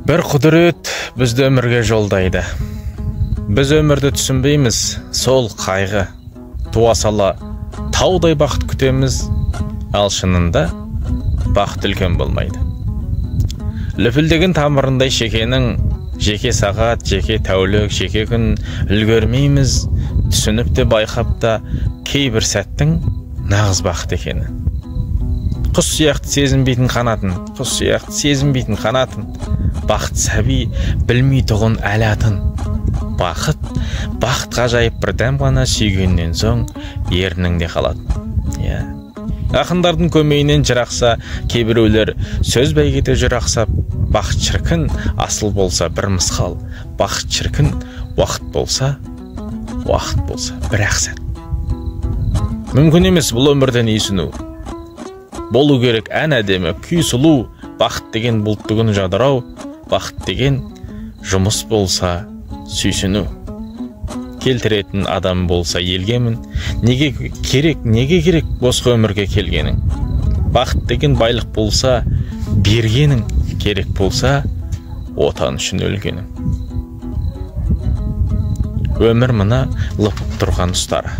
Бір құдірет бізді өмірге жолдайды. Біз өмірді түсінбейміз, сол қайғы. Туа сала таудай бақыт күтеміз, ал шынында бақыт үлкен болмайды. Лүпілдеген тамырындай шекенің, жеке сағат, жеке тәулік, жеке күн үлгермейміз, түсініп те байқап та кейбір сәттің нағыз бақыт екені. Құс сияқты сезінбейтін қанатын, бақыт сәби білмей тұғын әлатын. Бақыт ғажайып бір дәм ғана, сүйгеннен соң ерніңде қалатын. Ақындардың көмейінен жырақса, кейбіреулер сөз бәйгеде жырақсап, бақыт шіркін асыл болса бір мысқал, бақыт шіркін уақыт болса бір ақсат. Мүмкін емес бұл өмірден исіну. Болу керек ән әдемі, күй сұлу, бақыт деген бұлттығын жадырау, бақыт деген жұмыс болса сүйсіну. Келтіретін адам болса елгемін, неге керек босқа өмірге келгенің. Бақыт деген байлық болса бергенің, керек болса отан үшін өлгенің. Өмір мына лыпып тұрған ұстара.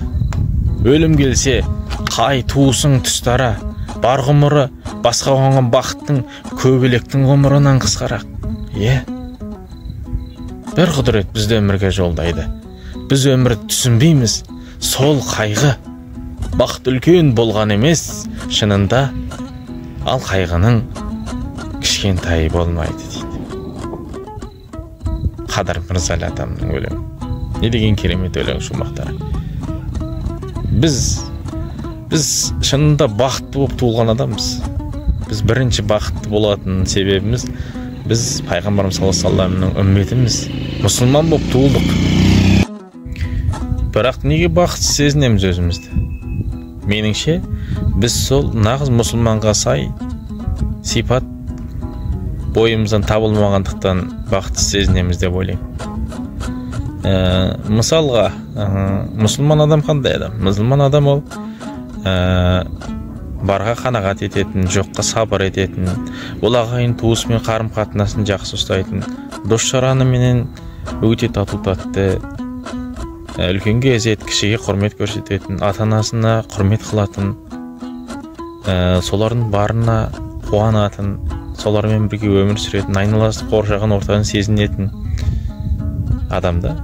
Өлім келсе қай туысың тұстара. Бар ғұмыры басқа оңған бақыттың, көбелектің ғұмырынан қысқарақ. Бір құдірет бізді өмірге жолдайды. Біз өмірді түсінбейміз, сол қайғы. Бақыт үлкен болған емес, шынында, ал қайғының кішкентайы болмайды дейді. Қадыр Мырзалы атамның өлеңі. Не деген керемет өлең шумақтары. Біз шынында бақытты болып туылған адамбыз. Біз бірінші бақытты болатын себебіміз, біз пайғамбарымыз саллаллаху алейхи вассаламның үмметіміз, мұсылман болып туылдық. Бірақ неге бақытсыз сезінеміз өзімізді? Меніңше, біз сол нағыз мұсылманға сай сипат бойымыздан табылмағандықтан бақытсыз сезінеміз деп ойлаймын. Мысалға, мұсылман адам қандай адам? Мұсылман адам ол барға қанағат ететін, жоққа сабыр ететін, ол ағайын туысымен қарым-қатынасын жақсы ұстайтын, дос-жараны менен өте тату-тәтті, үлкенге ізет, кішіге құрмет көрсететін, ата-анасына құрмет қылатын, солардың барына қуанатын, солармен бірге өмір сүретін, айналасы қоршаған ортаны сезінетін адамда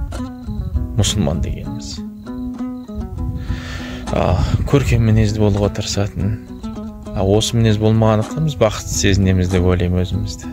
мұсылман дегеніміз. Көркем мінезді болуға тырысатын. Осы мінез болмағандықтан біз бақытсыз сезінеміз деп ойлаймын өзімізді.